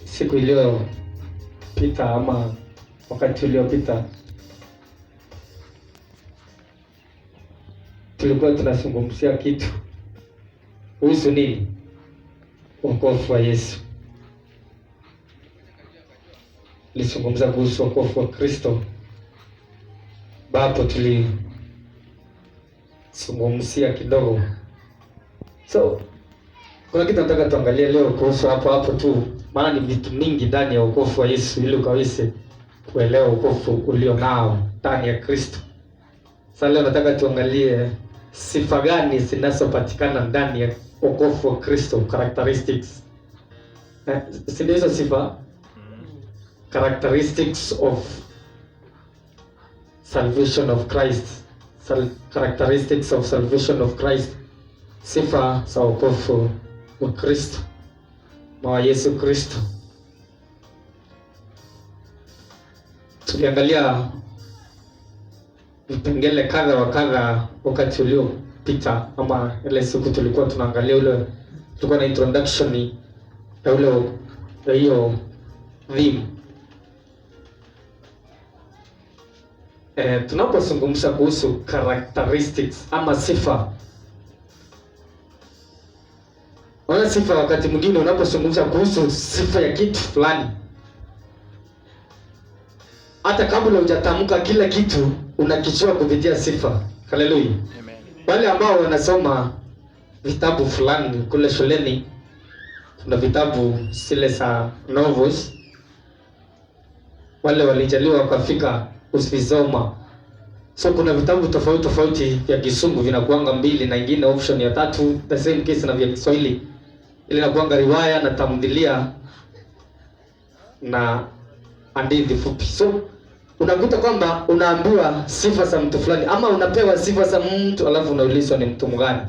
siku iliyopita ama wakati uliopita tulikuwa tunazungumzia kitu kuhusu nini? Wokovu wa Yesu. Nilizungumza kuhusu wokovu wa Kristo, ambapo tulizungumzia kidogo. So kuna kitu nataka tuangalie leo kuhusu hapo tu, maana ni vitu mingi ndani ya wokovu wa Yesu, ili ukaweze kuelewa wokovu ulio nao ndani ya Kristo. Sasa leo nataka tuangalie sifa gani zinazopatikana ndani ya wokovu wa Kristo, characteristics. Si hizo sifa? Characteristics of salvation of Christ. Characteristics of salvation of Christ. Sifa za wokovu wa Kristo, wa Yesu Kristo. Tukiangalia vipengele kadha wa kadha wakati uliopita, ama ile siku tulikuwa tunaangalia tulikuwa na introduction ya hiyo theme. Tunapozungumza kuhusu characteristics ama sifa, wana sifa, wakati mwingine unapozungumza kuhusu sifa ya kitu fulani, hata kabla hujatamka kila kitu unakijua kupitia sifa. Haleluya. Amen. Wale ambao wanasoma vitabu fulani kule shuleni, kuna vitabu zile za novels, wale walijaliwa wakafika usivisoma. So kuna vitabu tofauti vya Kisungu vinakuanga 2 na ingine option ya 3, the same case na vya Kiswahili. Ile inakuanga riwaya na tamthilia na hadithi fupi. So unakuta kwamba unaambiwa sifa za mtu fulani, ama unapewa sifa za mtu alafu unaulizwa ni mtu mgani.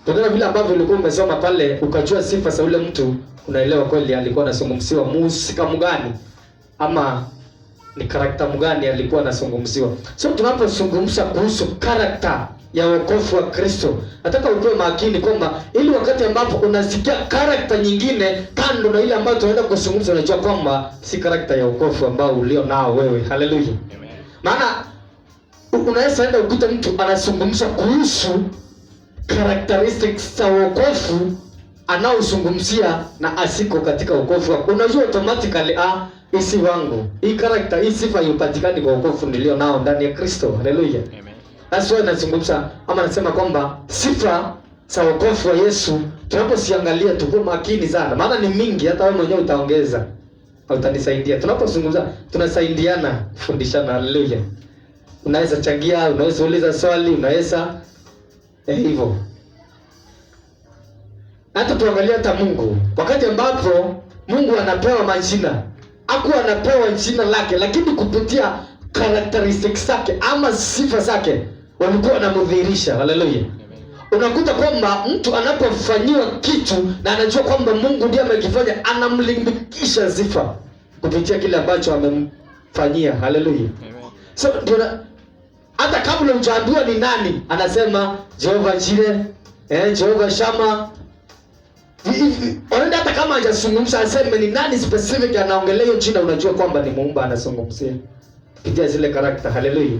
Kutokana vile ambavyo ulikuwa umesoma pale ukajua sifa za ule mtu, unaelewa kweli alikuwa anazungumziwa mhusika mgani ama ni karakta mgani alikuwa anazungumziwa. So tunapozungumza kuhusu karakta ya wokovu wa Kristo, nataka uwe makini kwamba ili wakati ambapo unasikia karakta nyingine kando na ile ambayo tunaenda kuzungumza, unajua kwamba si karakta ya wokovu ambao ulio nao wewe. Haleluya. Amen. Maana unaweza enda ukuta mtu anazungumza kuhusu characteristics za wokovu anaozungumzia na asiko katika wokovu. Unajua automatically isi wangu hii karakta, hii sifa ipatikani kwa wokovu nilio nao ndani ya Kristo. Haleluya. Amen. That's why nazungumza ama nasema kwamba sifa za wokovu wa Yesu tunaposiangalia tuko makini sana, maana ni mingi, hata wewe mwenyewe utaongeza au utanisaidia. Tunapozungumza tunasaidiana kufundishana. Haleluya. Unaweza changia, unaweza uliza swali, unaweza hivyo. Hata tuangalia hata Mungu, wakati ambapo Mungu anapewa majina, hakuwa anapewa jina lake, lakini kupitia characteristics zake ama sifa zake walikuwa wanamdhihirisha. Haleluya. Unakuta kwamba mtu anapofanyiwa kitu na anajua kwamba Mungu ndiye amekifanya, anamlimbikisha sifa kupitia kile ambacho amemfanyia. Haleluya. So hata kabla hujaambiwa ni nani, anasema Jehova Jireh, Jehova Shama. Wanaenda hata kama hajazungumza aseme ni nani specific anaongelea hiyo jina, unajua kwamba ni Muumba anazungumzia kupitia zile karakta. Haleluya.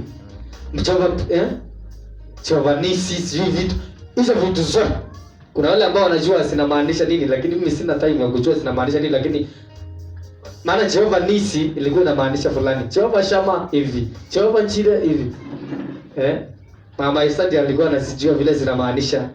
Jehova Nisi, sijui vitu hizo vitu zote. Kuna wale ambao wanajua zinamaanisha nini, lakini mimi sina time ya kujua zinamaanisha nini, lakini maana Jehova Nisi ilikuwa inamaanisha fulani, Jehova Shama hivi, Jehova Jireh hivi. Mama Isadi alikuwa anasijua vile zinamaanisha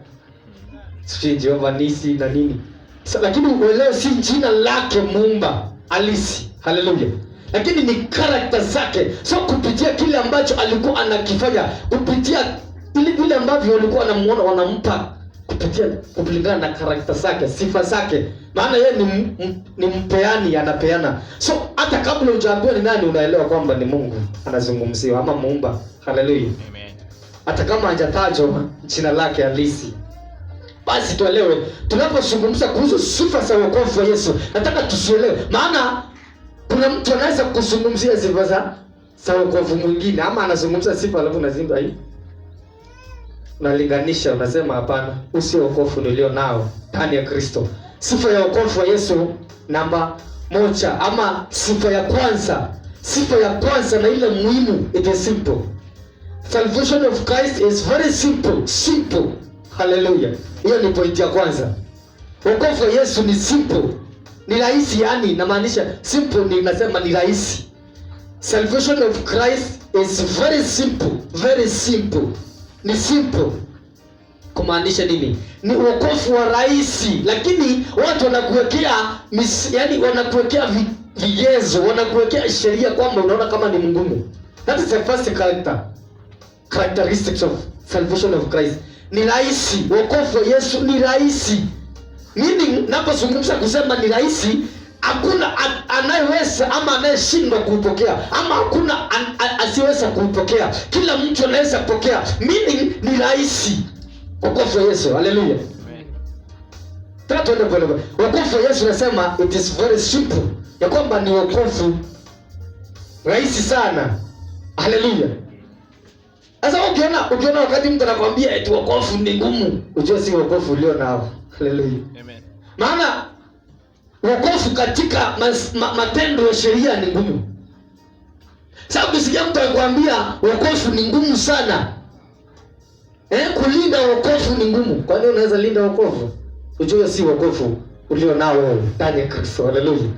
sijui Jehova Nisi na nini. So, lakini uelewe si jina lake Muumba halisi. Haleluya. Lakini ni karakta zake. So kupitia kile ambacho alikuwa anakifanya, kupitia vile ambavyo walikuwa wanamuona wanampa, kupitia kulingana na karakta zake, sifa zake. Maana yeye ni mpeani, anapeana. So hata kabla hujaambiwa ni nani, unaelewa kwamba ni Mungu anazungumziwa ama Muumba. Haleluya. Amen. Hata kama hajatajwa jina lake halisi. Basi tuelewe, tunapozungumza kuhusu sifa za wokovu wa Yesu, nataka tusielewe. Maana kuna mtu anaweza kuzungumzia sifa za wokovu mwingine, ama anazungumza sifa alafu unazimba hii. Unalinganisha, unasema hapana, usio wokovu nilio nao ndani ya Kristo. sifa ya wokovu wa Yesu namba 1, ama sifa ya kwanza. Sifa ya kwanza na ile muhimu, it is simple. Salvation of Christ is very simple. Simple. Hallelujah. Hiyo ni point ya kwanza. Wokovu wa Yesu ni simple. Ni rahisi, yani namaanisha simple ni nasema ni rahisi. Salvation of Christ is very simple. Very simple. Ni simple. Kumaanisha nini? Ni wokovu wa rahisi, lakini watu wanakuwekea yani wanakuwekea vigezo, wanakuwekea sheria kwamba unaona kama ni mgumu. That is the first characteristics of salvation of Christ. Ni rahisi. Wokovu wa Yesu ni rahisi. Meaning, napozungumza kusema ni rahisi, hakuna anayeweza ama anayeshindwa kuupokea, ama hakuna asiweza kuupokea. Kila mtu anaweza kupokea. Meaning, ni rahisi. Wokovu wa Yesu. Hallelujah. Amen. Tatu ndio pale. Wokovu wa Yesu nasema it is very simple. Ya kwamba ni wokovu rahisi sana. Hallelujah. Sasa ukiona wakati mtu anakuambia eti wokovu ni ngumu, ujue si wokovu ulio nao. Hallelujah. Amen. Maana wokovu katika matendo ya sheria ni ngumu. Sasa ukisikia mtu anakuambia wokovu ni ngumu sana, kulinda wokovu ni ngumu. Kwa nini unaweza linda wokovu? Ujue si wokovu ulio nao wewe ndani ya Kristo. Hallelujah.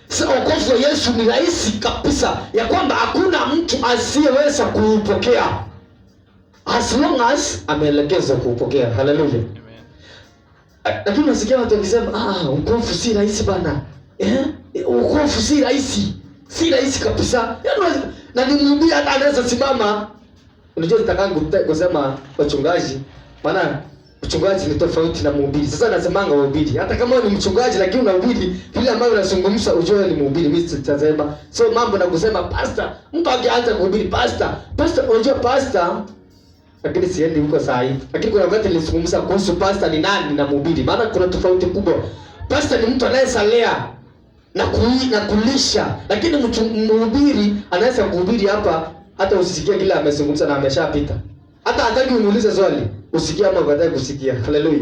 Sasa wokovu wa Yesu ni rahisi kabisa, ya kwamba hakuna mtu asiyeweza kuupokea as long as ameelekezwa kuupokea. Hallelujah. Lakini unasikia watu wakisema wokovu si rahisi bana. Wokovu si rahisi. Si rahisi kabisa. Yaani na ni mhubiri hata anaweza simama. Unajua nitakangu kusema wachungaji, maana mchungaji ni tofauti na mhubiri. Sasa nasemanga mhubiri. Hata kama ni mchungaji lakini unahubiri vile ambavyo unazungumza, ujue ni mhubiri. Mimi sitasema. So mambo na kusema pastor, mtu akianza kuhubiri pastor, unajua pastor, lakini siendi huko saa hii. Lakini kuna wakati nilizungumza kuhusu pastor ni nani na mhubiri. Maana kuna tofauti kubwa. Pastor ni mtu anayesalea na kulisha, lakini mhubiri anaweza kuhubiri hapa hata usisikie kile amezungumza na ameshapita. Hata hataki umuulize swali, usikie ama ukatae kusikia. Hallelujah.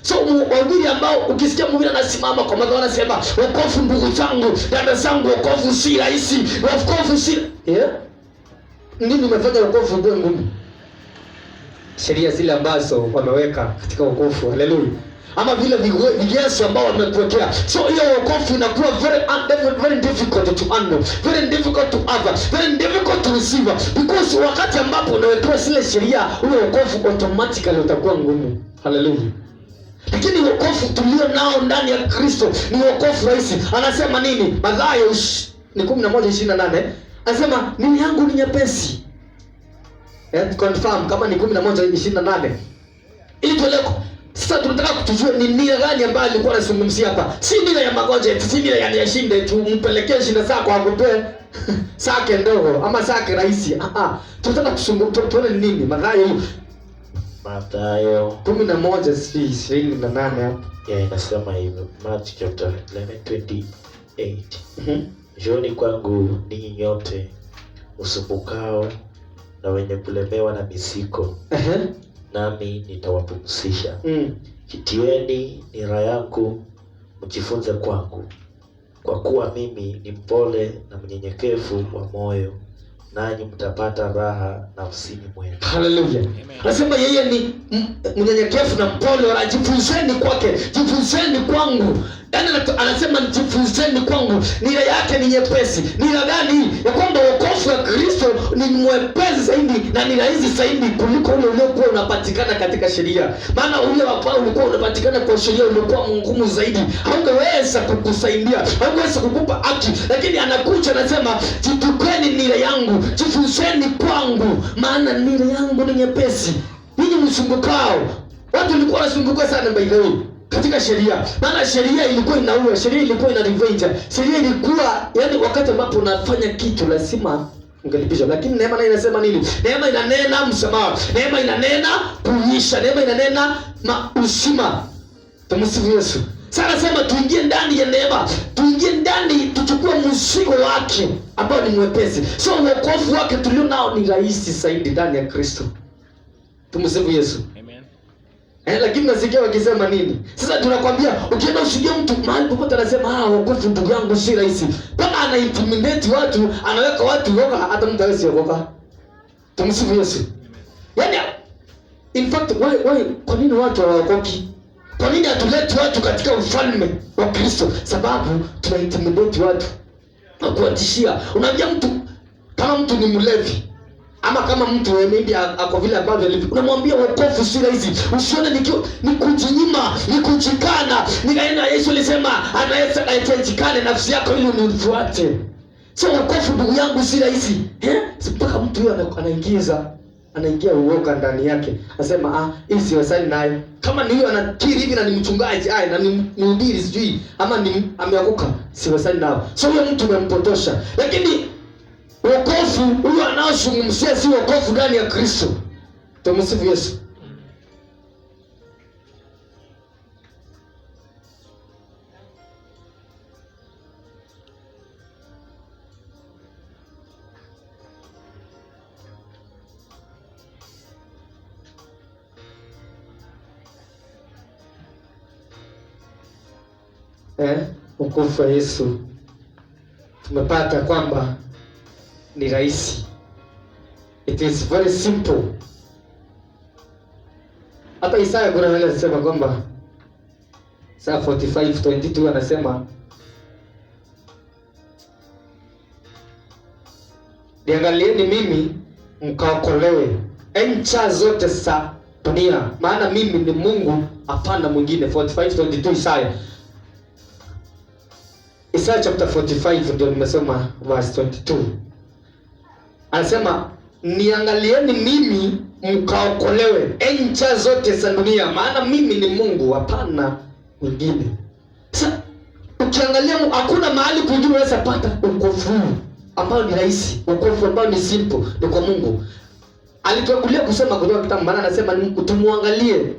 So wahubiri ambao ukisikia mhubiri anasimama kwa madhabahu anasema wokovu ndugu zangu, dada zangu, wokovu si rahisi. Wokovu si nini umefanya wokovu uwe ngumu? Sheria zile ambazo wameweka katika wokovu. Hallelujah. Ama vile vigezo ambao wamekuwekea. So hiyo wokovu inakuwa very difficult to handle, very difficult to have, very difficult to receive, because wakati ambapo unawekewa zile sheria, ule wokovu automatically utakuwa ngumu. Hallelujah. Lakini wokovu tulio nao ndani ya Kristo ni wokovu rahisi. Anasema nini? Mathayo 11:28 anasema nini yangu ni nyepesi. Confirm kama ni 11:28. Ili tueleko. Sasa tunataka kutujua ni nia gani ambayo alikuwa anazungumzia hapa. Si nia ya magonjwa, si nia ya yashinde tu mpelekee shida zako akupe sake ndogo ama sake rahisi. Tunataka tuone nini Mathayo 11:28 hapo. Inasema hivyo. Matthew chapter 11:28. Njooni kwangu ninyi nyote usumbukao na wenye kulemewa na mizigo, nami nitawapumzisha. Jitieni nira yangu, mjifunze kwangu, kwa kuwa mimi ni mpole na mnyenyekevu wa moyo, nanyi mtapata raha nafsini mwenu. Hallelujah. Anasema yeye ni mnyenyekevu na mpole, wala jifunzeni kwake, jifunzeni kwangu. Yaani anasema jifunzeni kwangu, nira yake ni nyepesi. Nira gani? Ya kwamba wokovu wa Kristo ni mwepesi zaidi na ni rahisi zaidi kuliko ule uliokuwa unapatikana katika sheria. Maana ule ambao ulikuwa unapatikana kwa sheria ulikuwa ngumu zaidi. Haungeweza kukusaidia, haungeweza kukupa haki. Lakini anakuja anasema jitukeni nira yangu, jifunzeni kwangu, maana nira yangu ni nyepesi. Ninyi msumbukao. Watu walikuwa wanasumbuka sana by the way katika sheria. Maana sheria ilikuwa inaua, sheria ilikuwa ina revenge. Sheria ilikuwa yani wakati ambapo unafanya kitu lazima ungelipishwa. Lakini neema nayo inasema nini? Neema inanena msamaha. Neema inanena kuisha. Neema inanena uzima. Tumsifu Yesu. Sasa nasema tuingie ndani ya neema. Tuingie ndani tuchukue mzigo wake ambao ni mwepesi. So wokovu wake tulio nao ni rahisi zaidi ndani ya Kristo. Tumsifu Yesu. Amen. Lakini nasikia wakisema nini? Sasa tunakwambia ukienda usikie mtu mahali popote anasema wokovu ndugu yangu si rahisi. Mpaka ana intimidate watu, anaweka watu woga, hata mtu hawezi kuokoka. Tumsifu Yesu. Yaani in fact kwa nini watu hawaokoki? Kwa nini hatuleti watu katika ufalme wa Kristo? Sababu tuna intimidate watu. Na kuwatishia. Unaambia mtu kama mtu ni mlevi ama kama mtu maybe ako vile ambavyo alivyo, unamwambia wokovu si rahisi. Usione ni kujinyima, ni kujikana. Nikaenda Yesu alisema anaweza aitenjikane nafsi yako ili unifuate. Sio wokovu ndugu yangu si rahisi. Mpaka mtu huyo anaingia uoga ndani yake. Anasema hii siwasali nayo. Kama ni huyo anakiri hivi na ni mchungaji, na ni mhubiri sijui ama ni ameanguka, siwasali nao. So huyo mtu umempotosha. Lakini wokovu huyo anaozungumzia si wokovu ndani ya Kristo. Tumsifu Yesu. Wokovu wa Yesu tumepata kwamba ni rahisi. It is very simple. Hata Isaya kuna wale wanasema kwamba Isaya 45:22 anasema niangalieni mimi mkaokolewe ncha zote za dunia, maana mimi ni Mungu hapana mwingine. 45:22 Isaya chapter 45 ndio nimesoma verse 22. Anasema niangalieni mimi mkaokolewe ncha zote za dunia, maana mimi ni Mungu hapana mwingine. Sasa ukiangalia hakuna mahali kwingine unaweza pata wokovu ambao ni rahisi, wokovu ambao ni simple, ni kwa Mungu. Alituangulia kusema kwa kitabu, maana anasema tumwangalie.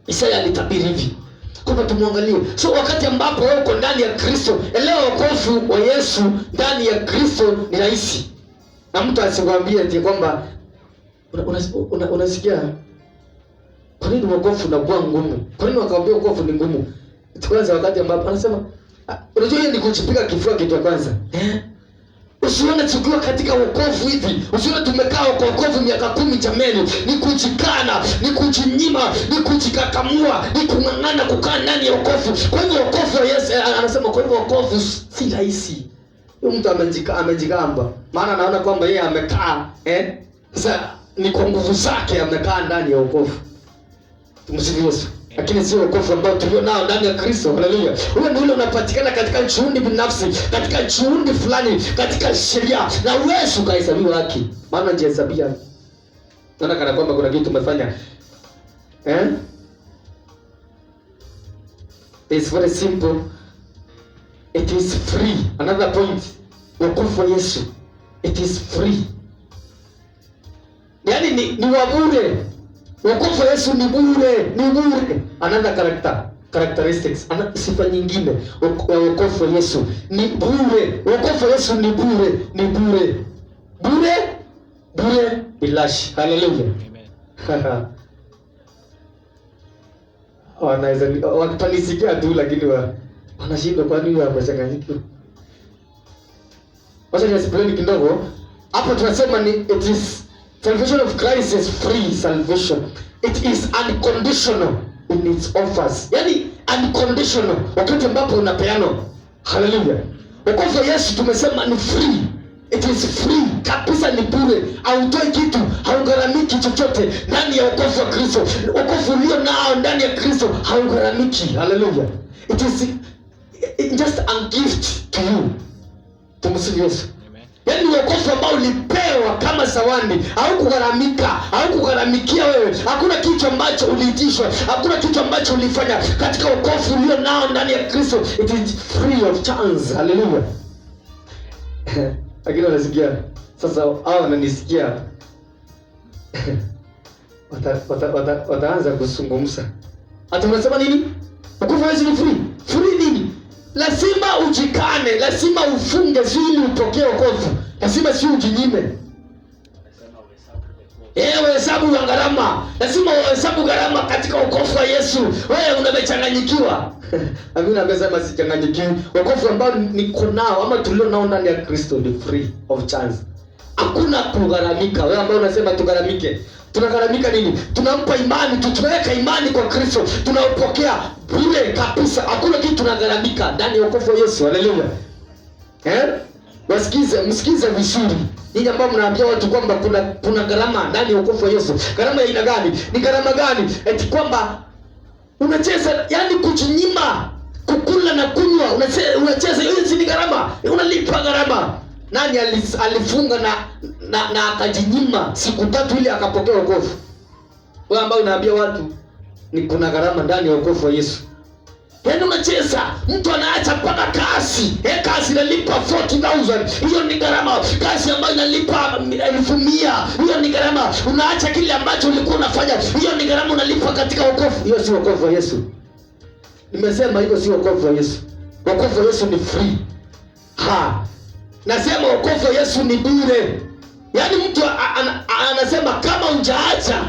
Isaya alitabiri hivi kwamba tumwangalie. So wakati ambapo wewe uko ndani ya Kristo, elewa wokovu wa Yesu ndani ya Kristo ni rahisi. Na mtu asikwambie eti kwamba unasikia kwa nini wokovu unakuwa ngumu? Kwa nini wakaambia wokovu ni ngumu? Kwanza wakati ambapo anasema unajua hiyo ni kujipiga kifua kitu ya kwanza. Usione tukiwa katika wokovu hivi. Usione tumekaa kwa wokovu miaka 10 jameni. Ni kujikana, ni kujinyima, ni kujikakamua, ni kung'ang'ana kukaa ndani ya wokovu. Kwa hiyo wokovu wa Yesu anasema kwa hivyo wokovu si rahisi. Huyo mtu amejigamba. Maana anaona kwamba yeye amekaa sasa ni kwa nguvu zake amekaa ndani ya wokovu. Tumsifu Yesu. Lakini sio wokovu ambao tulio nao ndani ya Kristo. Haleluya. Huo ndio ule unapatikana katika juhudi binafsi, katika juhudi fulani, katika sheria, na uwezo ukahesabiwa haki. Maana jihesabia. Naona kana kwamba kuna kitu umefanya. It's very simple. It is free. Another point. Wokovu wa Yesu. It is free. Yaani ni wa bure. Wokovu wa Yesu ni bure, ni bure. Another characteristics, sifa nyingine ya wokovu wa Yesu ni bure. Wokovu wa Yesu ni bure, ni bure. Bure bilashi. Haleluya. Amen. Wanaweza watanisikia tu lakini wanashindwa kwa nini wamechanganyika. Wacha niexplain kidogo. Hapo tunasema ni it is salvation of Christ is free salvation. It is unconditional in its offers. Yaani unconditional wakati ambapo unapeana. Haleluya. Wokovu wa Yesu tumesema ni free. It is free. Kabisa ni bure. Hautoi kitu, haugharamiki chochote ndani ya wokovu wa Kristo. Wokovu ulio nao ndani ya Kristo haugharamiki. Haleluya. It is just a gift to you. Tumsifu Yesu. Yaani wokovu ambao ulipewa kama zawadi, haukugharamikia wewe. Hakuna kitu ambacho uliitishwa, hakuna kitu ambacho ulifanya katika wokovu ulio nao ndani ya Kristo. It is free of chance. Hallelujah. Lakini wanasikia sasa, hao wananisikia wataanza kuzungumza. Hata unasema nini? Wokovu wa Yesu ni free. Free nini? Lazima ujikane, lazima ufunge ili upokee wokovu. Lazima si ujinyime. Hesabu ya gharama. Lazima uhesabu gharama katika wokovu wa Yesu. Wewe unamechanganyikiwa. Amina, amesema sichanganyikiwi. Wokovu ambao niko nao ama tulio nao ndani ya Kristo ni free of charge. Hakuna kugharamika. Wewe ambao unasema tugharamike. Tunagharamika nini? Tunampa imani, tunaweka imani kwa Kristo. Tunaupokea bure kabisa. Hakuna kitu tunagharamika ndani ya wokovu wa Yesu. Haleluya. Msikize vizuri. Ninyi ambao mnaambia watu kwamba kuna gharama ndani ya wokovu wa Yesu. Gharama ya aina gani? Ni gharama gani? Eti kwamba unacheza, yani kujinyima, kukula na kunywa, unacheza, hiyo si ni gharama? Unalipa gharama. Nani alifunga na akajinyima siku 3 ili akapokea wokovu? Wewe ambao unaambia watu ni kuna gharama ndani ya wokovu wa Yesu. Yaani unacheza, mtu anaacha mpaka kasi. Kasi inalipa 40,000. Hiyo ni gharama. Kasi ambayo inalipa 1,100. Hiyo ni gharama. Unaacha kile ambacho ulikuwa unafanya. Hiyo ni gharama unalipa katika wokovu. Hiyo si wokovu wa Yesu. Nimesema hiyo si wokovu wa Yesu. Wokovu wa Yesu ni free. Nasema wokovu wa Yesu ni bure. Yaani mtu anasema kama hujaacha,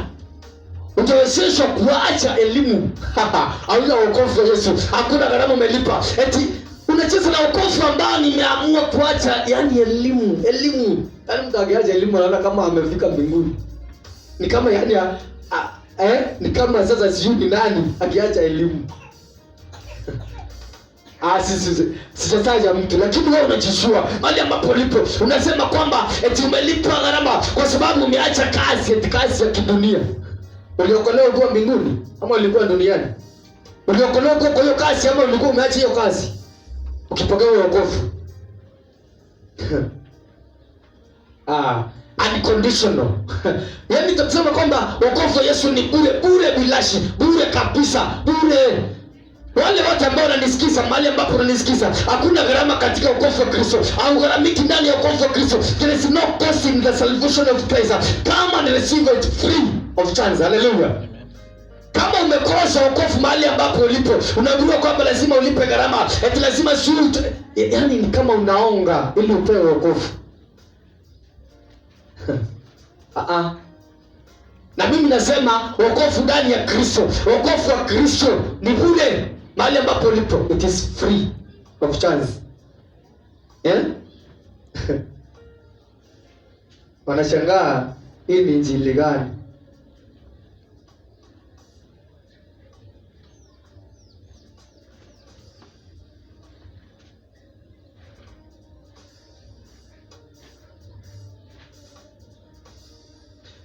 utawezeshwa kuacha elimu. Hauna wokovu wa Yesu. Hakuna gharama umelipa. Eti unacheza na wokovu ambao nimeamua kuacha, yani elimu. Yaani mtu akiacha elimu anaona kama amefika mbinguni. Ni kama yani ni kama sasa sijui ni nani akiacha elimu. Sitataja mtu, lakini wewe unajishua mahali ambapo ulipo. Unasema kwamba eti umelipa gharama kwa sababu umeacha kazi, eti kazi ya kidunia. Uliokolewa ukiwa mbinguni ama ulikuwa duniani? Uliokolewa kwa hiyo kazi ama ulikuwa umeacha hiyo kazi ukipokea wokovu? Unconditional. Yaani tutasema kwamba wokovu wa Yesu ni bure bilashi, bure kabisa, bure. Wale wote ambao wananisikiza, mahali ambapo wananisikiza, hakuna gharama katika wokovu wa Kristo. Au gharamiki ndani ya wokovu wa Kristo. There is no cost in the salvation of Christ. Come and receive it free of charge. Hallelujah. Kama umekosa wokovu mahali ambapo ulipo, unaambiwa kwamba lazima ulipe gharama. Eti lazima yaani ni kama unaonga ili upewe wokovu. Na mimi nasema wokovu ndani ya Kristo, wokovu wa Kristo ni bure mahali ambapo ulipo. It is free of charge. Wanashangaa hii ni injili gani?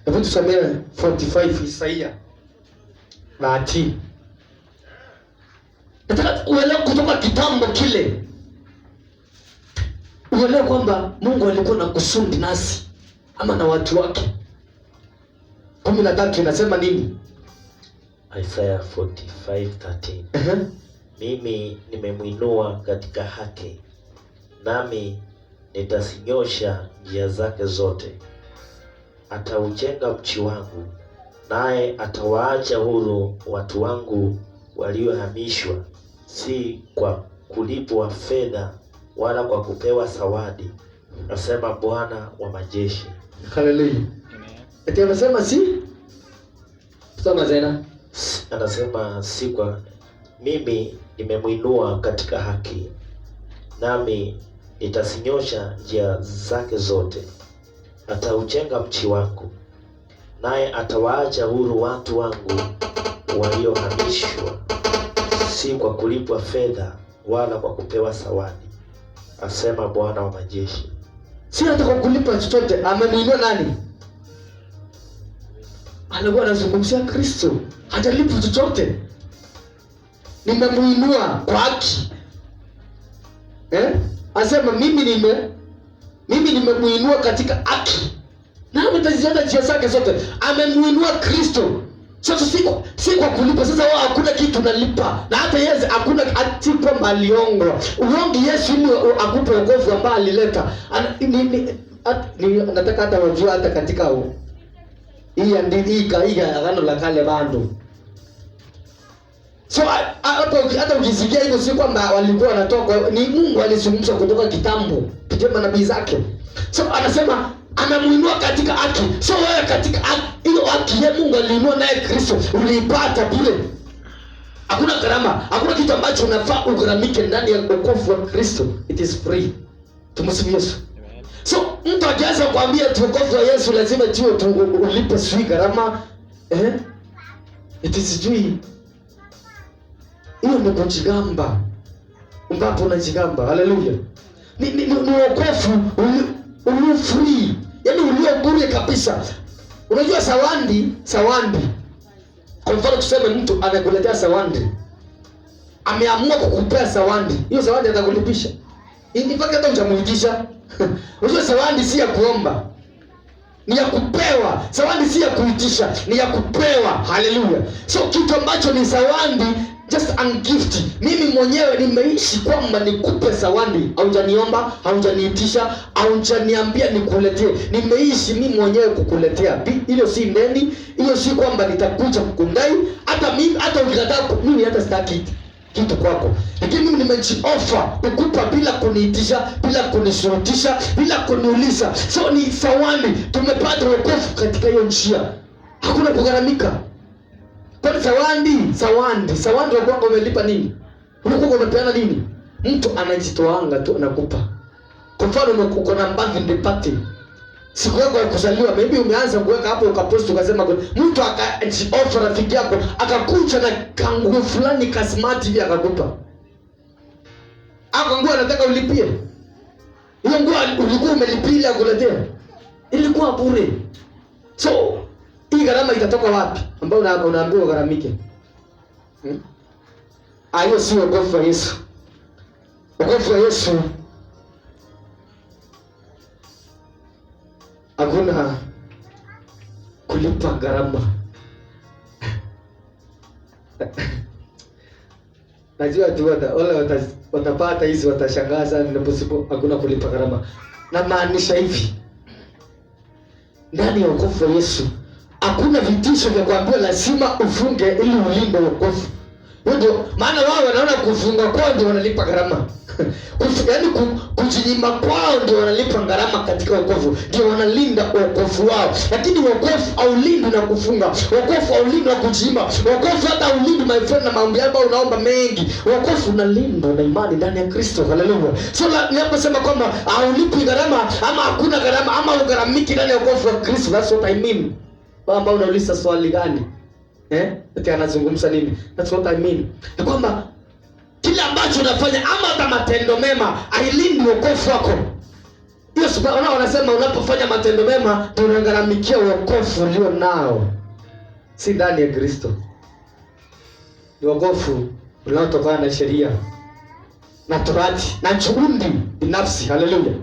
Hebu tusomee 45 Isaia 30. Nataka uelewe kutoka kitambo kile. Uelewe kwamba Mungu alikuwa na kusudi nasi ama na watu wake. 13 inasema nini? Isaiah 45:13. Mimi nimemuinua katika haki, nami nitasinyosha njia zake zote. Ataujenga mchi wangu, naye atawaacha huru watu wangu waliohamishwa, si kwa kulipwa fedha wala kwa kupewa zawadi, asema Bwana wa majeshi. Haleluya. Eti anasema si? Soma tena. Anasema si kwa, mimi nimemuinua katika haki, nami nitasinyosha njia zake zote. Ataujenga mchi wangu, naye atawaacha huru watu wangu waliohamishwa, si kwa kulipwa fedha wala kwa kupewa zawadi, asema Bwana wa majeshi. Si hata kwa kulipa chochote. Amemuinua nani? Anakuwa anazungumzia Kristo. Hajalipa chochote. Nimemuinua kwa haki. Asema mimi nimemuinua katika haki, na mtaziona njia zake zote. Amemuinua Kristo. Sasa si kwa kulipa. Sasa wao hakuna kitu nalipa. Na hata Yesu hakuna ati kwamba aliongwa. Uongi Yesu ili akupe wokovu ambao alileta. Nataka hata wajua hata katika hii agano la kale bado. So hata ukisikia hivyo si kwamba walikuwa wanatoka, ni Mungu alizungumza kutoka kitambo kupitia manabii zake. So anasema anamuinua katika haki. So wewe katika hiyo haki ya Mungu aliinua naye Kristo, uliipata bure. Hakuna gharama, hakuna kitu ambacho unafaa ugharamike ndani ya wokovu wa Kristo. It is free. Tumsifu Yesu. So mtu akianza kuambia wokovu wa Yesu lazima tiwe ulipe sui gharama, it is sijui. Hiyo ni kujigamba. Ambapo unajigamba. Haleluya. Ni wokovu ulio free. Yaani ulio bure kabisa. Unajua sawandi. Kwa mfano tuseme mtu anakuletea sawandi. Ameamua kukupea sawandi. Hiyo sawandi atakulipisha. Mpaka hata utamuitisha. Unajua sawandi si ya kuomba. Ni ya kupewa. Sawandi si ya kuitisha, ni ya kupewa. Haleluya. So kitu ambacho ni sawandi, just a gift. Mimi mwenyewe nimeishi kwamba nikupe sawandi. Haujaniomba, haujaniitisha, haujaniambia nikuletee. Nimeishi mimi mwenyewe kukuletea. Hilo si ndeni, hilo si kwamba nitakuja kukundai. Hata mimi hata ukikataa mimi hata sitaki kitu kwako. Lakini mimi nimejioffer kukupa bila kuniitisha, bila kunishurutisha, bila kuniuliza. So ni sawandi. Tumepata wokovu katika hiyo njia. Hakuna kugharamika. Kwa sawandi wako umelipa nini? Unakuwa umepeana nini? Mtu anajitoanga tu anakupa. Kwa mfano uko na birthday party. Siku yako ya kuzaliwa, maybe umeanza kuweka hapo ukapost ukasema mtu akaoffer rafiki yako akakuja na kanguo fulani kasmart hivi akakupa. Nguo anataka ulipie. Hiyo nguo ulikuwa umelipia kuletea. Ilikuwa bure. So hii gharama itatoka wapi? Ambao unaambiwa gharamike. Hiyo si wokovu wa Yesu. Wokovu wa Yesu hakuna kulipa gharama. Najua tu wale watapata hizi watashangaza ninaposipo hakuna kulipa gharama. Na maanisha hivi. Ndani ya wokovu wa Yesu hakuna vitisho vya kuambiwa lazima ufunge ili ulinde wokovu. Ndio maana wao wanaona kufunga kwao ndio wanalipa gharama. Yaani kujinyima kwao ndio wanalipa gharama katika wokovu. Ndio wanalinda wokovu wao. Lakini wokovu haulindwi na kufunga. Wokovu haulindwi na kujinyima. Wokovu hata haulindwi my friend na maombi ambayo unaomba mengi. Wokovu unalindwa na imani ndani ya Kristo. Haleluya. So ninaposema kwamba haulipi gharama ama hakuna gharama ama ugharamiki ndani ya wokovu wa Kristo, that's what I mean. Ambao unauliza swali gani? Eti anazungumza nini? That's what I mean. Ni kwamba kile ambacho unafanya ama hata matendo mema hailindi wokovu wako. Hiyo sababu wanasema unapofanya matendo mema tunagharamikia wokovu ulio nao. Si ndani ya Kristo. Ni wokovu unaotokana na sheria na torati na juhudi binafsi. Haleluya.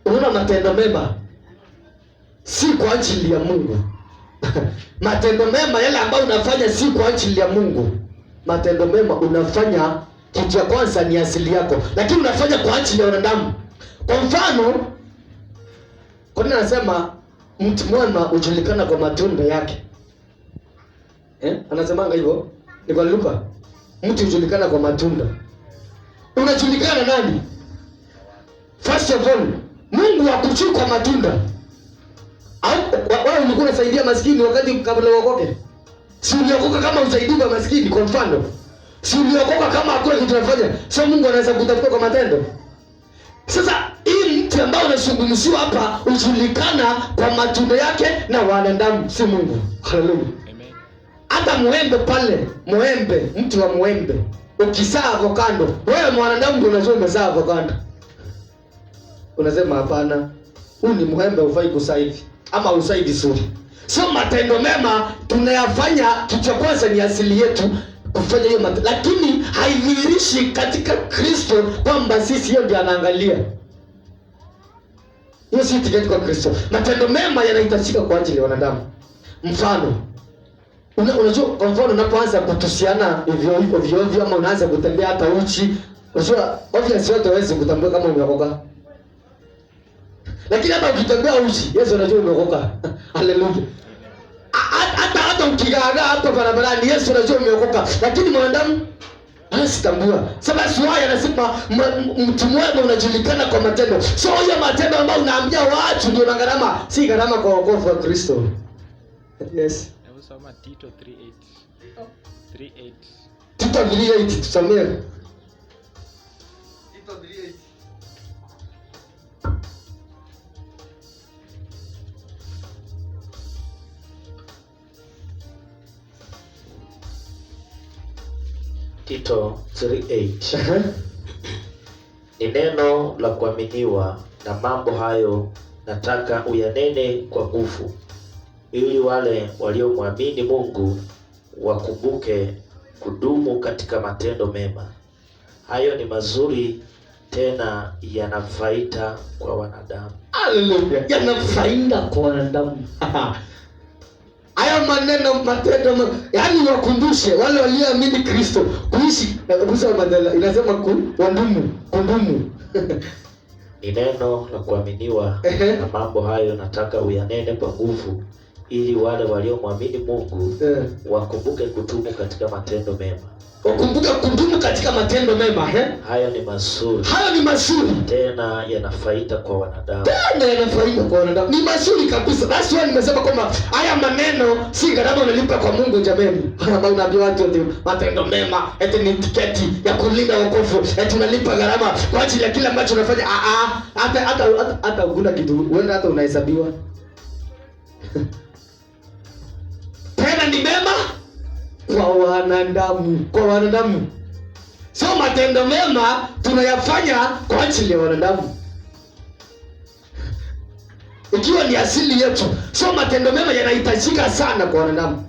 Unaona matendo mema si kwa ajili ya Mungu. Matendo mema yale ambayo unafanya si kwa ajili ya Mungu. Matendo mema unafanya, kitu ya kwanza ni asili yako, lakini unafanya kwa ajili ya wanadamu. Kwa mfano, kwa nini nasema mtu mwema hujulikana kwa matunda yake? Anasemanga hivyo? Ni kwa Luka. Mtu hujulikana kwa matunda. Unajulikana nani? First of all, Mungu hakuchukua kwa matunda. Wewe ulikuwa unasaidia maskini wakati kabla uokoke? Si uliokoka kama usaidii kwa maskini kwa mfano? Si uliokoka kama hakuna kitu unafanya? So Mungu anaweza kutafuta kwa matendo? Sasa hii mtu ambaye unazungumziwa hapa ujulikana kwa matunda yake na wanadamu, si Mungu. Haleluya. Amen. Hata muembe pale, mti wa muembe, ukizaa avocado, wewe mwanadamu ndio unajua umezaa avocado. Unasema hapana, huu ni muembe ufai kuzaa hivi. Ama usai vizuri. So matendo mema tunayafanya, kitu cha kwanza ni asili yetu kufanya hiyo matendo. Lakini haidhihirishi katika Kristo kwamba sisi hiyo ndio anaangalia. Hiyo si tiketi kwa Kristo. Matendo mema yanahitajika kwa ajili ya wanadamu. Mfano, unajua kwa mfano unapoanza kutusiana hivyo ama unaanza kutembea hata uchi, unajua obviously wote hawezi kutambua kama umeokoka. Lakini hata ukitembea uchi, Yesu anajua umeokoka. Haleluya. Hata ukigaga hapa barabarani, Yesu anajua umeokoka. Lakini mwanadamu Sitambua. Sasa swali anasema mtu mwema unajulikana kwa matendo. So hiyo matendo ambayo unaambia watu ndio na gharama, si gharama kwa wokovu wa Kristo. Yes. Hebu soma Tito 3:8. 3:8. Tito 3:8 tusomee. Tito 3:8. Tito 3:8. Ni neno la kuaminiwa, na mambo hayo nataka uyanene kwa nguvu, ili wale waliomwamini Mungu wakumbuke kudumu katika matendo mema. Hayo ni mazuri, tena yana faida kwa wanadamu. Haleluya. Yana faida kwa wanadamu. Haya maneno matendo, yaani wakumbushe wale walioamini Kristo kuishi kuhusu madela. Inasema kundumu. Ni neno la kuaminiwa, na mambo hayo nataka uyanene kwa nguvu, ili wale waliomwamini Mungu wakumbuke kudumu katika matendo mema. Wakumbuke kudumu katika matendo mema. Hayo ni mazuri. Tena yana faida kwa wanadamu. Ni mazuri kabisa. That's why nimesema kwamba haya maneno si gharama unalipa kwa Mungu jamani. Kama unaambia watu eti matendo mema, eti ni tiketi ya kulinda wokovu, eti unalipa gharama kwa ajili ya kila ambacho unafanya. Hata ukuna kitu, uenda hata unahesabiwa. Tena ni mema kwa wanadamu. So matendo mema tunayafanya kwa ajili ya wanadamu, ikiwa ni asili yetu. So matendo mema yanahitajika sana kwa wanadamu,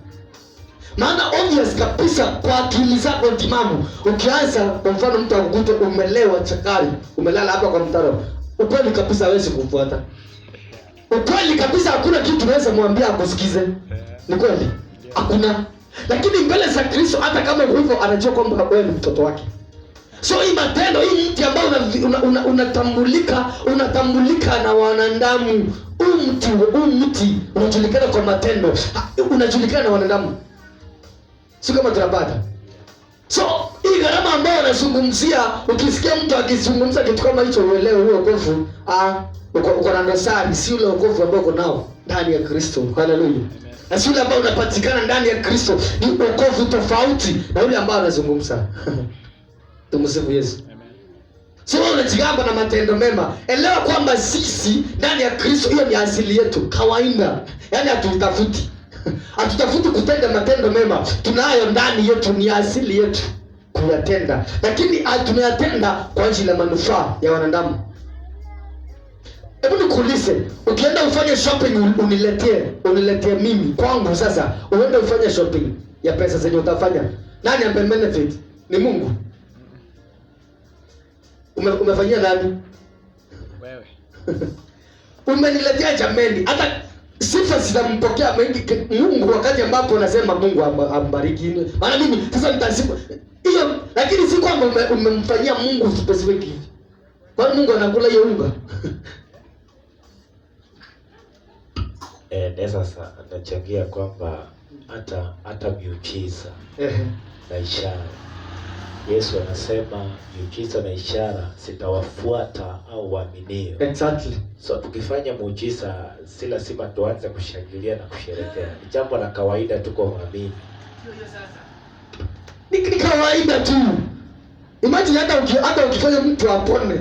maana obvious kabisa kwa akili zako timamu. Ukianza kwa mfano mtu akukute umelewa chakari, umelala hapa kwa mtaro, ukweli kabisa hawezi kufuata. Ukweli kabisa hakuna kitu unaweza mwambia akusikize. Ni kweli? Hakuna. Lakini mbele za Kristo, hata kama hivyo, anajua kwamba wewe ni mtoto wake. So hii matendo, hii mti ambao unatambulika na wanadamu, huu mti unajulikana kwa matendo, unajulikana na wanadamu. Si kama tunapata. So hii gharama ambayo anazungumzia, ukisikia mtu akizungumza kitu kama hicho, uelewe huo wokovu uko na dosari, si ule wokovu ambao uko nao ndani ya Kristo. Haleluya. Na si ule ambao unapatikana ndani ya Kristo, ni wokovu tofauti na ule ambao anazungumza. Tumsifu Yesu. Amen. So unajigamba na matendo mema. Elewa kwamba sisi ndani ya Kristo, hiyo ni asili yetu, kawaida. Yaani hatutafuti kutenda matendo mema. Tunayo ndani yetu, ni asili yetu kuyatenda. Lakini tunayatenda kwa ajili ya manufaa ya wanadamu. Hebu nikuulize, ukienda ufanye shopping uniletee mimi kwangu, sasa uende ufanye shopping ya pesa zenye utafanya, nani ampe benefit? Ni Mungu. Umefanyia nani? Wewe. Umeniletea jameni, hata sifa zitampokea Mungu wakati ambapo unasema Mungu ambariki. Maana mimi sasa nitasifu hiyo, lakini si kwamba umemfanyia Mungu specific. Kwa Mungu anakula hiyo unga. Sasa anachangia kwamba hata miujiza na ishara, Yesu anasema miujiza na ishara zitawafuata au waaminio. Exactly. So tukifanya muujiza, si lazima tuanze kushangilia na kusherehekea. Ni jambo la kawaida tu kwa waamini. Ni kawaida tu. Imagine hata ukifanya mtu apone.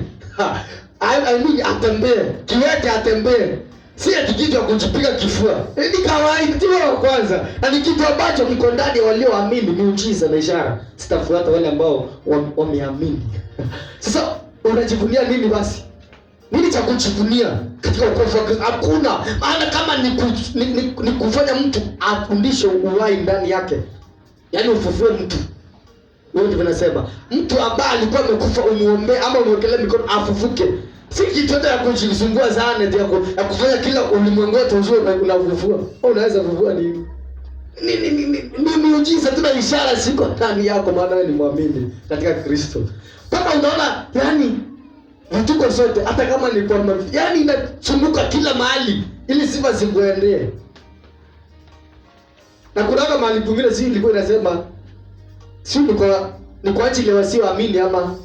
I mean atembee, kiwete atembee. Si ati kitu ya kujipiga kifua. Ni kawaida tu wa kwanza. Na ni kitu ambacho kiko ndani walioamini, miujiza na ishara sitafuata wale ambao wameamini. Sasa unajivunia nini basi? Nini cha kujivunia katika wokovu wa Kristo? Hakuna. Maana kama ni kufanya mtu afundishe uhai ndani yake, yaani ufufue mtu. Wewe ndivyo nasema. Mtu ambaye alikuwa amekufa umuombe ama umwekelee mikono afufuke. Si kitu ya kujisumbua sana ya kufanya kila ulimwengu wote uzuri unavuvua. Unaweza kuvua nini? Ni miujiza tu na ishara siko ndani yako, maana wewe ni muamini katika Kristo. Kama unaona yani vituko zote, hata kama ni kwa yani inachunguka kila mahali ili sifa zikuendee. Na kuna mahali pengine si ilikuwa inasema si ni kwa ajili ya wasioamini ama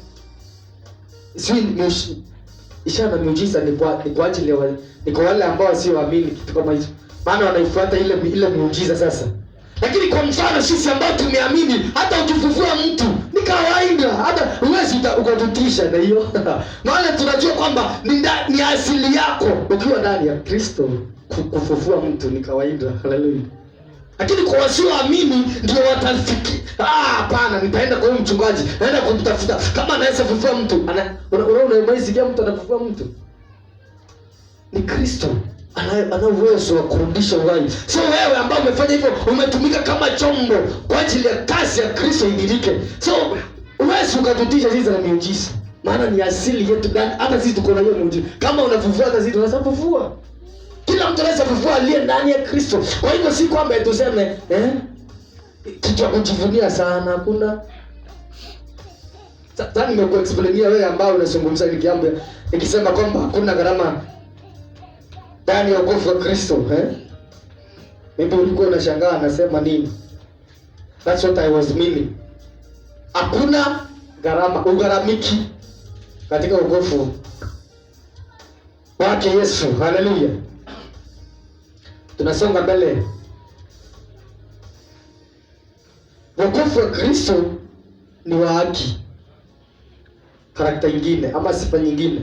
ishara na miujiza ni kwa ajili ya ni kwa wale ambao wasioamini kitu kama hicho. Maana wanaifuata ile miujiza sasa. Lakini kwa mfano sisi ambao tumeamini, hata ukifufua mtu ni kawaida, hata uwezi ukatutisha na hiyo. Maana tunajua kwamba ni asili yako ukiwa ndani ya Kristo kufufua mtu ni kawaida. Haleluya. Lakini kwa wasioamini ndio watafiki. Hapana, nitaenda kwa huyu mchungaji, naenda kumtafuta kama anaweza kufufua mtu. Unaisikia mtu anafufua mtu? Ni Kristo ana uwezo wa kurudisha uhai. Sio wewe ambao umefanya hivyo, umetumika kama chombo kwa ajili ya kazi ya Kristo idirike. So uwezi ukatutisha sisi na miujiza. Maana ni asili yetu ndani. Hata sisi tuko na hiyo miujiza. Kama unafufua hata sisi tunaweza kufufua. Kila mtu anaweza kufufua aliye ndani ya Kristo. Kwa hivyo si kwamba tuseme kitu kujivunia sana hakuna. Sasa nimekuexplainia wewe ambao unazungumza nikisema kwamba hakuna gharama ndani ya wokovu wa Kristo, Mimi ulikuwa unashangaa anasema nini? That's what I was meaning. Hakuna gharama, ugharamiki katika wokovu wake Yesu. Haleluya. Tunasonga mbele. Wokovu wa Kristo ni wa haki. Karakta nyingine ama sifa nyingine.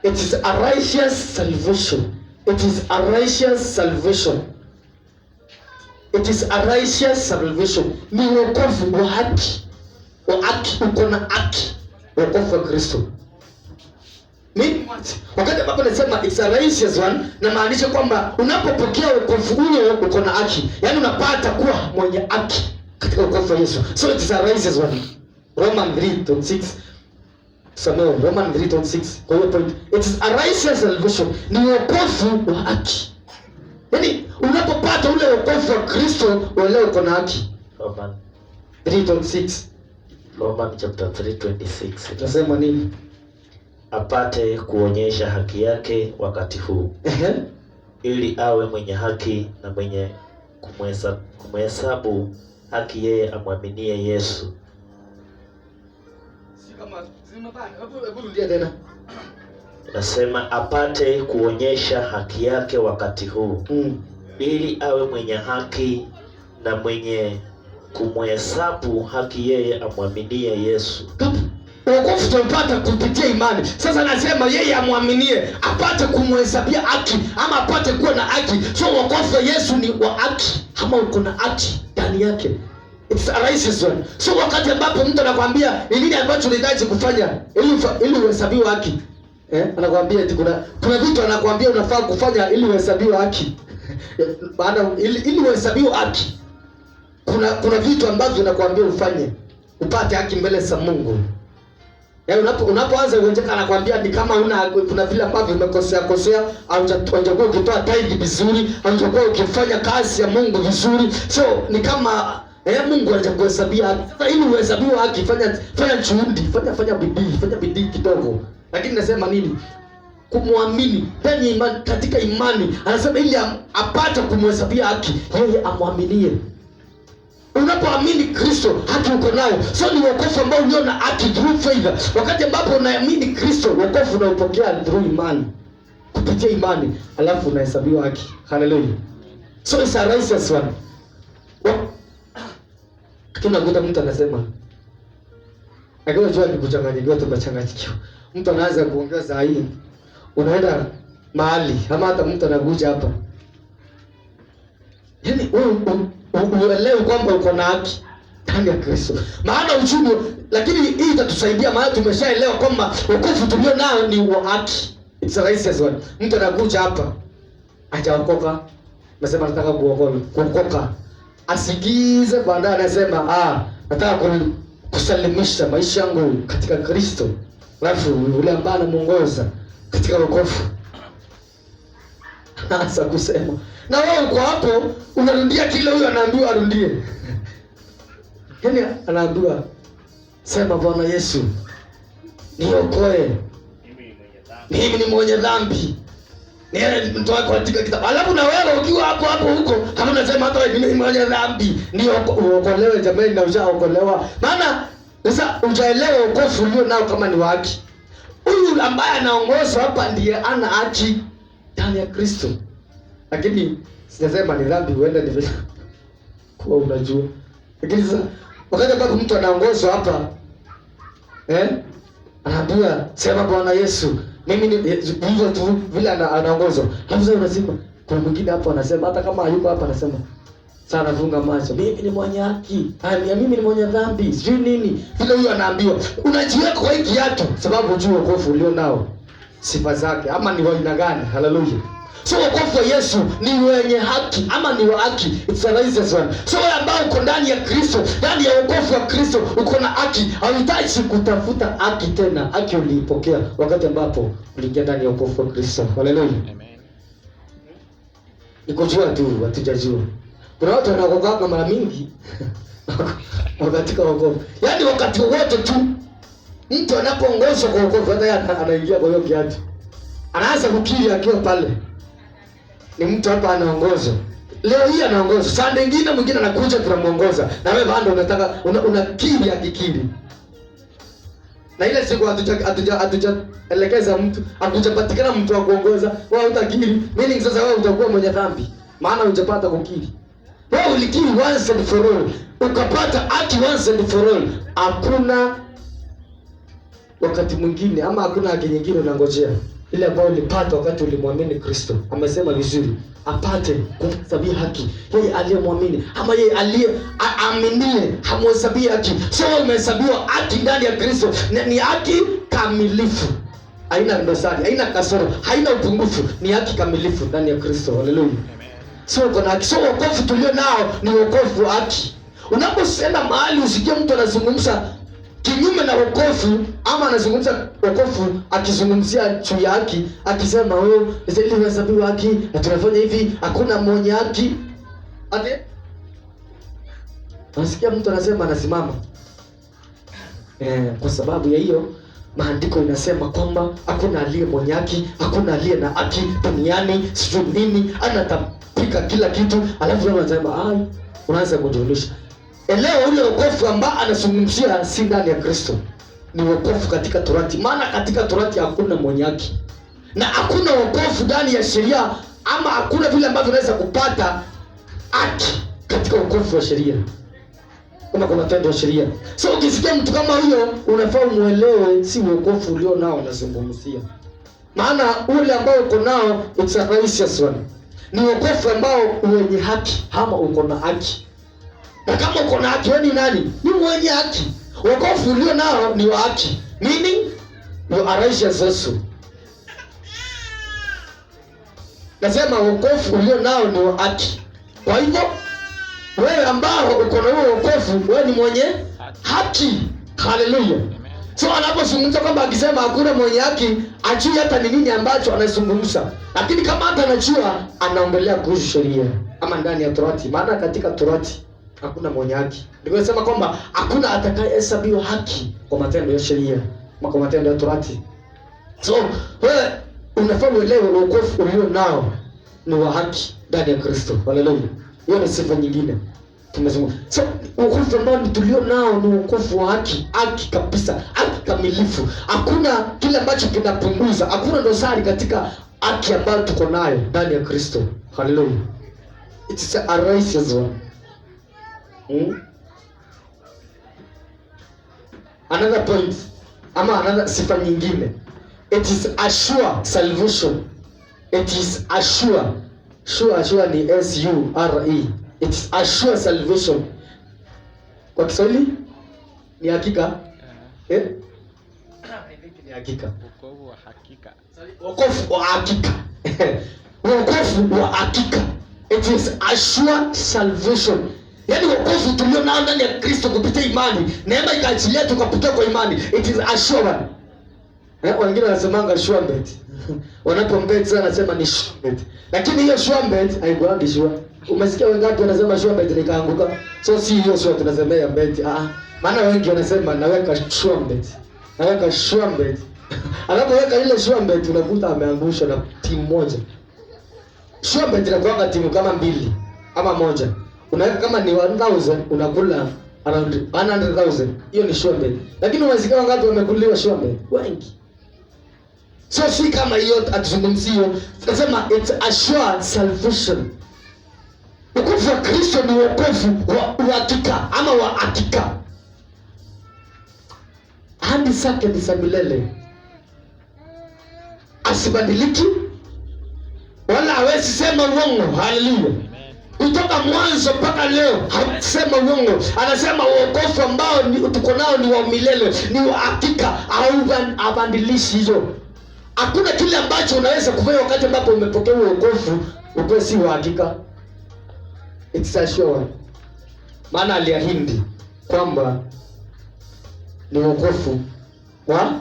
It is a righteous salvation. It is a righteous salvation. It is a righteous salvation. Ni wokovu wa haki. Wa haki, uko na haki. Wokovu wa Kristo. Mimi wakati ambapo nasema it's a righteous one, na maanisha kwamba unapopokea wokovu huo uko na haki. Yaani unapata kuwa mwenye haki katika wokovu wa Yesu. So it is a righteous one. Romans 3:6. Samuel, Romans 3:6. Kwa hiyo point, it is a righteous salvation. Ni wokovu wa haki. Yaani unapopata ule wokovu wa Kristo, wewe uko na haki. Romans 3:6. Romans chapter 3:26. Tunasema nini? Apate kuonyesha haki yake wakati huu. Ili awe mwenye haki na mwenye kumhesabu haki yeye amwaminie Yesu. Nasema apate kuonyesha haki yake wakati huu. Ili awe mwenye haki na mwenye kumhesabu haki yeye amwaminie Yesu. Wokovu tunapata kupitia imani. Sasa nasema yeye amwaminie apate kumhesabia haki ama apate kuwa na haki. So wokovu wa Yesu ni wa haki ama uko na haki ndani yake. It's a righteous one. So wakati ambapo mtu anakuambia ni nini ambacho unahitaji kufanya ili uhesabiwe haki. Anakuambia eti kuna vitu anakuambia unafaa kufanya ili uhesabiwe haki. Baada ili uhesabiwe haki. Kuna vitu ambavyo anakuambia ufanye upate haki mbele za Mungu. Yaani unapoanza kuonjeka anakuambia ni kama kuna vile ambavyo umekosea au hujakuwa ukitoa tithe vizuri, au hujakuwa ukifanya kazi ya Mungu vizuri. So ni kama Mungu anakuhesabia. Sasa ili uhesabiwe haki, fanya juhudi, fanya bidii kidogo. Lakini nasema nini? Kumwamini ndani ya imani, katika imani. Anasema ili apate kumhesabia haki, yeye amwaminie. Unapoamini Kristo, haki uko nayo. So ni wokovu ambao uliona haki through faith. Wakati ambapo unaamini Kristo, wokovu unaupokea through imani. Kupitia imani, alafu unahesabiwa haki. Hallelujah. So it's a righteous one. Tunakuta mtu anasema, akiwa jua ni kuchanganyikiwa, tumechanganyikiwa. Mtu anaanza kuongeza hii. Unaenda mahali, ama hata mtu anakuja hapa. Yaani uelewe kwamba uko na haki ndani ya Kristo. Maana uchumi, lakini hii itatusaidia maana tumeshaelewa kwamba wokovu tulio nao ni wa haki. It's a righteous one. Mtu anakuja hapa hajaokoka, nasema nataka kuokoka. Asikize baadaye anasema nataka kusalimisha maisha yangu katika Kristo. Alafu yule ambaye anamuongoza katika wokovu anaanza kusema, na wewe uko hapo unarudia kile huyo anaambiwa arudie. Yaani anaambiwa sema, Bwana Yesu niokoe, mimi ni mwenye dhambi. Ni mtu wako katika kitabu. Alafu na wewe ukiwa hapo huko kama unasema hata mimi ni mwenye dhambi, ndio uokolewe jamani, na ushaokolewa. Maana Sasa hujaelewa wokovu ulio nao kama ni wa haki. Huyu ambaye anaongozwa hapa ndiye ana haki ndani ya Kristo. Lakini sijasema ni dhambi, huenda ni kwa unajua. Lakini sasa wakati ambapo mtu anaongozwa hapa anaambiwa sema Bwana Yesu, mimi ni hivyo tu vile anaongozwa. Hapo sasa unasema kuna mwingine hapo anasema hata kama hayuko hapa anasema sana funga macho. Mimi ni mwenye haki. Mimi ni mwenye dhambi. Sijui nini. Vile huyo anaambiwa, unajiweka kwa hiki kiatu sababu unajua wokovu ulio nao sifa zake ama ni wa aina gani? Haleluya. So wokovu wa Yesu ni wenye haki ama ni wa haki. It's a righteous one. So wewe ambao uko ndani ya Kristo, ndani ya wokovu wa Kristo, uko na haki. Hauhitaji kutafuta haki tena. Haki uliipokea wakati ambapo uliingia ndani ya wokovu wa Kristo. Haleluya. Amen. Nikojua tu, hatujajua. Kuna watu wanaokoka mara mingi katika wokovu. Yaani wakati wote tu mtu anapoongozwa kwa wokovu hata yeye anaingia kwa hiyo kiatu. Anaanza kukiri akiwa pale. Ni mtu hapa anaongozwa. Leo hii anaongozwa. Saa nyingine mwingine anakuja tunamuongoza. Na wewe bado unataka unakiri akikiri. Na ile siku hatujaelekeza mtu, hatujapatikana mtu wa kuongoza, wewe utakiri. Meaning sasa wewe utakuwa mwenye dhambi. Maana hujapata kukiri. Wewe ulikiri once and for all. Ukapata haki once and for all. Hakuna wakati mwingine ama hakuna haki nyingine unangojea. Ile ambayo ulipata wakati ulimwamini Kristo. Amesema vizuri, apate kuhesabia haki yeye aliyemwamini ama yeye aliyeaminie hamhesabia haki. So umehesabiwa haki ndani ya Kristo. Ni haki kamilifu. Haina dosari, haina kasoro, haina upungufu. Ni haki kamilifu ndani ya Kristo. Haleluya. So kuna haki. So wokovu tulio nao ni wokovu haki. Unaposema mahali usikie mtu anazungumza kinyume na wokovu ama anazungumza wokovu akizungumzia juu ya haki, akisema wewe ili uhesabiwe haki na tunafanya hivi, hakuna mwenye haki. Ate nasikia mtu anasema anasimama. Kwa sababu ya hiyo maandiko inasema kwamba hakuna aliye mwenye haki, hakuna aliye na haki duniani, sijui nini, anatapika kila kitu, alafu wewe unasema unaanza kujiulisha. Elewa ule wokovu ambao anazungumzia si ndani ya Kristo. Ni wokovu katika Torati. Maana katika Torati hakuna mwenye haki. Na hakuna wokovu ndani ya sheria ama hakuna vile ambavyo unaweza kupata haki katika wokovu wa sheria. Kama kuna matendo ya sheria. So ukisikia mtu kama huyo unafaa muelewe si wokovu ulio nao anazungumzia. Maana ule ambao uko nao it's a righteous one. Ni wokovu ambao wenye haki ama uko na haki. Na kama uko na haki, wewe ni nani? Ni mwenye haki. Wokovu ulio nao ni wa haki. Meaning you are righteous also. Nasema wokovu ulio nao ni wa haki. Kwa hivyo wewe ambao uko na huo wokovu, wewe ni mwenye haki. Haleluya. So anapozungumza kwamba akisema hakuna mwenye haki, ajui hata ni nini ambacho anazungumza. Lakini kama hata anajua, anaongelea kuhusu sheria ama ndani ya Torati. Maana katika Torati hakuna mwenye haki. Ndio nasema kwamba hakuna atakayehesabiwa haki kwa matendo ya sheria, kwa matendo ya Torati. So wewe unafaa uelewe wokovu ulio nao ni wa haki ndani ya Kristo. Haleluya. Hiyo ni sifa nyingine tumezungumza. So wokovu ambao tulio nao ni wokovu wa haki, haki kabisa, haki kamilifu. Hakuna kile ambacho kinapunguza, hakuna dosari katika haki ambayo tuko nayo ndani ya Kristo. Haleluya. It's a righteous one. Another point ama another sifa nyingine, it is a sure salvation. It is a sure ni S-U-R-E. It is a sure salvation. Kwa Kiswahili ni hakika ni hakika, Wokovu wa hakika. wokovu wa hakika wokovu wa hakika. It is a sure salvation. Yaani wokovu tulio nao ndani ya Kristo kupitia imani, neema ikaachilia tukapitia kwa imani. It is a sure one. Wengine wanasemanga sure bet. Wanapombet sana nasema ni sure bet. Lakini hiyo sure bet haikuangi sure. Umesikia wengapi wanasema sure bet nikaanguka? So si hiyo sure tunasemea bet. Maana wengi wanasema naweka sure bet. Naweka sure bet. Anapoweka ile sure bet unakuta ameangusha na timu moja. Sure bet inakuwa timu kama 2 ama 1. Unaweka kama ni 1000 unakula around 100,000. Hiyo ni sure bet. Lakini unasikia wangapi wamekuliwa sure bet? Wengi. So si kama hiyo atuzungumzio, tunasema it's a sure salvation. Wokovu wa Kristo ni wokovu wa uhakika ama wa hakika. Ahadi zake ni za milele. Asibadiliki wala hawezi sema uongo. Haleluya. Kutoka mwanzo mpaka leo hawasema uongo. Anasema wokovu ambao tuko nao ni wa milele, ni wa hakika, abadilishi hizo. Hakuna kile ambacho unaweza kufanya wakati ambapo umepokea wokovu uko si wa hakika. It's a sure. Maana aliahidi kwamba ni wokovu wa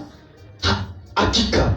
hakika.